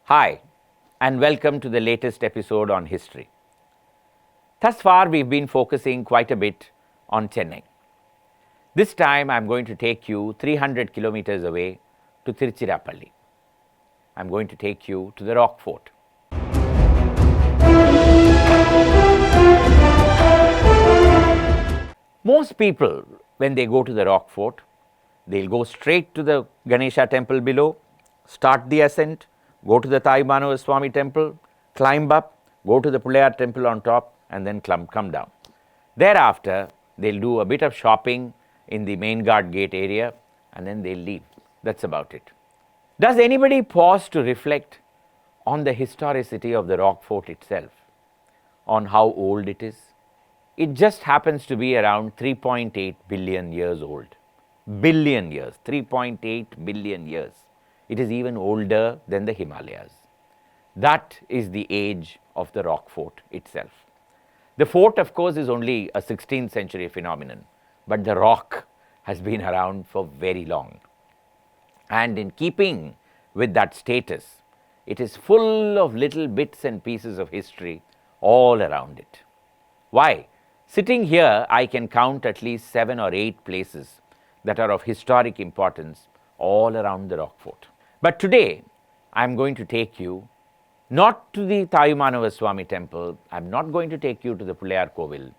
Hi, and welcome to the latest episode on history. Thus far, we've been focusing quite a bit on Chennai. This time, I'm going to take you 300 kilometers away to Tiruchirappalli. I'm going to take you to the Rockfort. Most people, when they go to the Rockfort, they'll go straight to the Ganesha temple below, start the ascent, go to the Pallaveswara temple, climb up, go to the Pullayar temple on top, and then come down. Thereafter, they'll do a bit of shopping in the main guard gate area, and then they'll leave. That's about it. Does anybody pause to reflect on the historicity of the Rockfort itself, on how old it is? It just happens to be around 3.8 billion years old. Billion years, 3.8 billion years. It is even older than the Himalayas. That is the age of the Rockfort itself. The fort, of course, is only a 16th century phenomenon, but the rock has been around for very long. And in keeping with that status, it is full of little bits and pieces of history all around it. Why? Sitting here, I can count at least 7 or 8 places that are of historic importance all around the Rockfort. But today, I am going to take you not to the Pallaveswara temple, I am not going to take you to the Pullayar Kovil,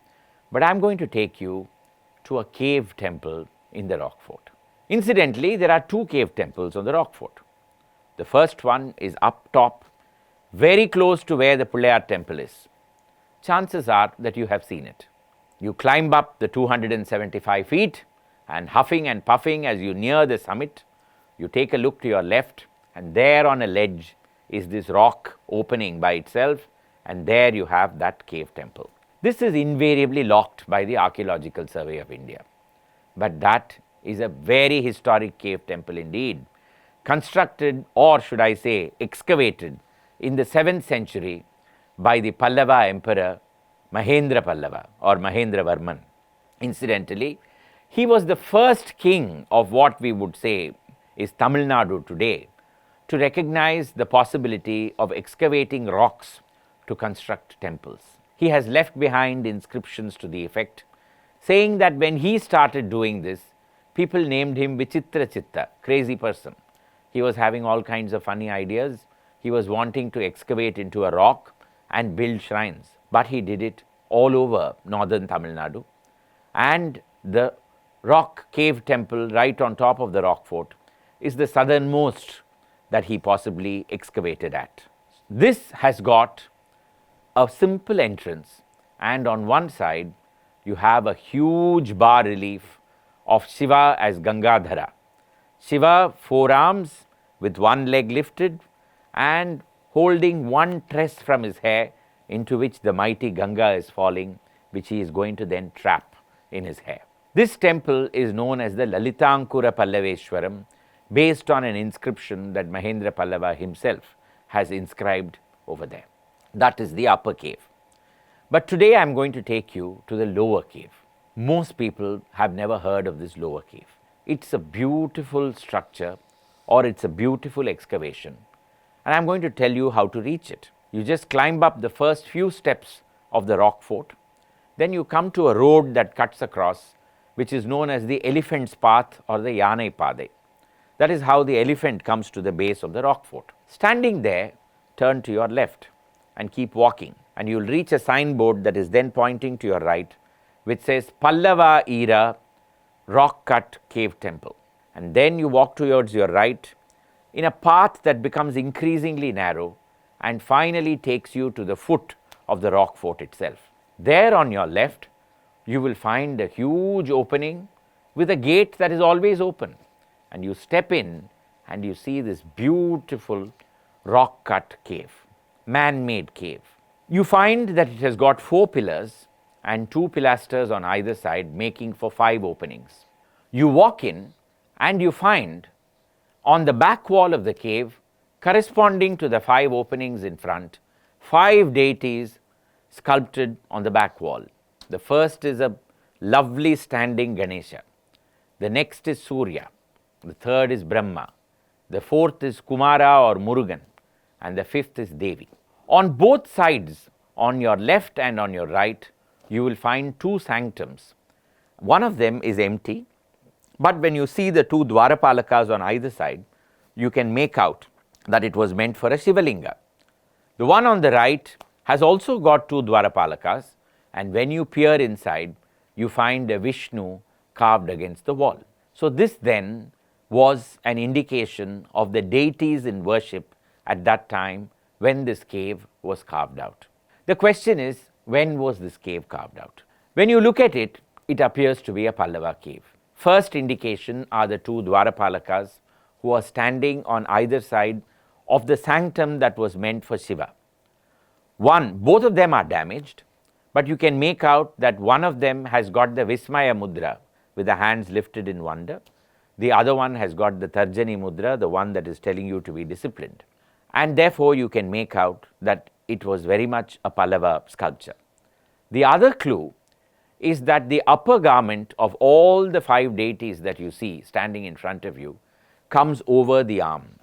but I am going to take you to a cave temple in the Rockfort. Incidentally, there are 2 cave temples on the Rockfort. The first one is up top, very close to where the Pullayar temple is. Chances are that you have seen it. You climb up the 275 feet and huffing and puffing as you near the summit, you take a look to your left, and there on a ledge is this rock opening by itself, and there you have that cave temple. This is invariably locked by the Archaeological Survey of India, but that is a very historic cave temple indeed, constructed, or should I say excavated, in the 7th century by the Pallava emperor Mahendra Pallava or Mahendra Varman. Incidentally, he was the first king of what we would say is Tamil Nadu today to recognize the possibility of excavating rocks to construct temples. He has left behind inscriptions to the effect saying that when he started doing this, people named him Vichitra Chitta, crazy person. He was having all kinds of funny ideas. He was wanting to excavate into a rock and build shrines, but he did it all over northern Tamil Nadu, and the rock cave temple right on top of the Rockfort is the southernmost that he possibly excavated at. This has got a simple entrance, and on one side you have a huge bas-relief of Shiva as Gangadhara. Shiva, 4 arms with 1 leg lifted and holding 1 tress from his hair, into which the mighty Ganga is falling, which he is going to then trap in his hair. This temple is known as the Lalithankura Pallaveswaram, based on an inscription that Mahendra Pallava himself has inscribed over there. That is the upper cave. But today I am going to take you to the lower cave. Most people have never heard of this lower cave. It's a beautiful structure, or it's a beautiful excavation, and I am going to tell you how to reach it. You just climb up the first few steps of the Rockfort, then you come to a road that cuts across, which is known as the elephant's path or the Yanai Pade. That is how the elephant comes to the base of the Rockfort. Standing there, turn to your left and keep walking, and you will reach a signboard that is then pointing to your right, which says Pallava era rock cut cave temple. And then you walk towards your right in a path that becomes increasingly narrow and finally takes you to the foot of the Rockfort itself. There on your left, you will find a huge opening with a gate that is always open, and you step in and you see this beautiful rock cut cave, man-made cave. You find that it has got 4 pillars and 2 pilasters on either side, making for 5 openings. You walk in and you find on the back wall of the cave, corresponding to the 5 openings in front, 5 deities sculpted on the back wall. The first is a lovely standing Ganesha. The next is Surya. The third is Brahma. The fourth is Kumara or Murugan. and the fifth is Devi. On both sides, on your left and on your right, you will find two sanctums. One of them is empty, but when you see the two Dwarapalakas on either side, you can make out that it was meant for a Shivalinga. The one on the right has also got two Dwarapalakas, and when you peer inside, you find a Vishnu carved against the wall. So this then was an indication of the deities in worship at that time when this cave was carved out. The question is, when was this cave carved out? When you look at it, it appears to be a Pallava cave. First indication are the two Dwarapalakas who are standing on either side of the sanctum that was meant for Shiva. Both of them are damaged, but you can make out that one of them has got the Vismaya Mudra with the hands lifted in wonder. The other one has got the Tarjani Mudra, the one that is telling you to be disciplined. And therefore, you can make out that it was very much a Pallava sculpture. The other clue is that the upper garment of all the five deities that you see standing in front of you comes over the arm.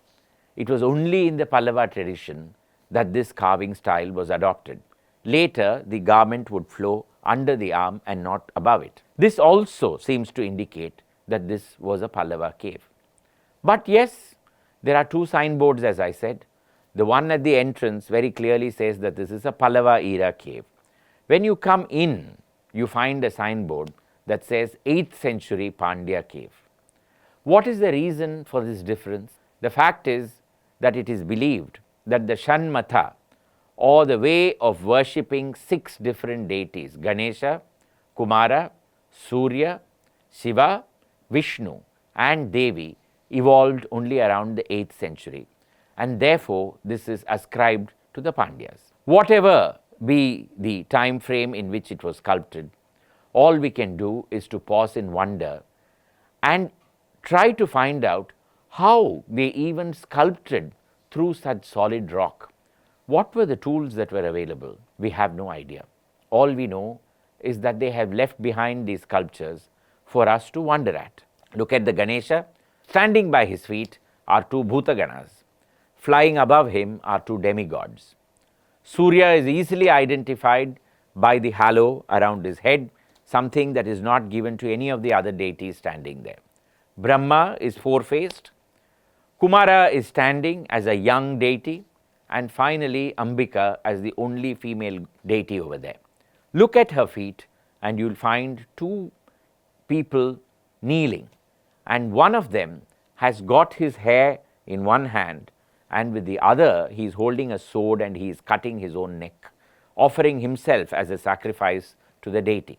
It was only in the Pallava tradition that this carving style was adopted. Later, the garment would flow under the arm and not above it. This also seems to indicate that this was a Pallava cave. But yes, there are two signboards, as I said. The one at the entrance very clearly says that this is a Pallava era cave. When you come in, you find a signboard that says 8th century Pandya cave. What is the reason for this difference? The fact is that it is believed that the Shanmatha, or the way of worshipping 6 different deities, Ganesha, Kumara, Surya, Shiva, Vishnu and Devi, evolved only around the 8th century, and therefore this is ascribed to the Pandias. Whatever be the time frame in which it was sculpted, all we can do is to pause in wonder and try to find out how they even sculpted through such solid rock. What were the tools that were available? We have no idea. All we know is that they have left behind these sculptures for us to wonder at. Look at the Ganesha. Standing by his feet are two Bhutaganas. Flying above him are two demigods. Surya is easily identified by the halo around his head, something that is not given to any of the other deities standing there. Brahma is four-faced. Kumara is standing as a young deity, and finally Ambika as the only female deity over there. Look at her feet and you will find two people kneeling, and one of them has got his hair in one hand, and with the other he is holding a sword and he is cutting his own neck, offering himself as a sacrifice to the deity.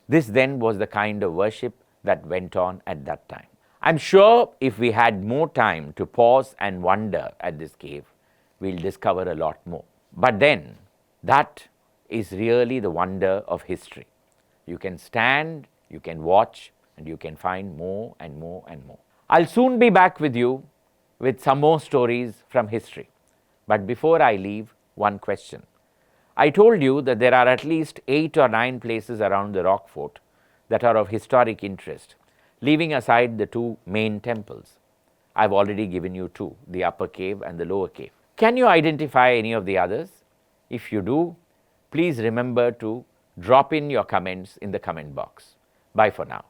This then was the kind of worship that went on at that time. I am sure if we had more time to pause and wonder at this cave, we will discover a lot more. But then, that is really the wonder of history. You can stand, you can watch, and you can find more and more and more. I will soon be back with you with some more stories from history. But before I leave, one question. I told you that there are at least 8 or 9 places around the Rockfort that are of historic interest, leaving aside the 2 main temples. I have already given you 2, the upper cave and the lower cave. Can you identify any of the others? If you do, please remember to drop in your comments in the comment box. Bye for now.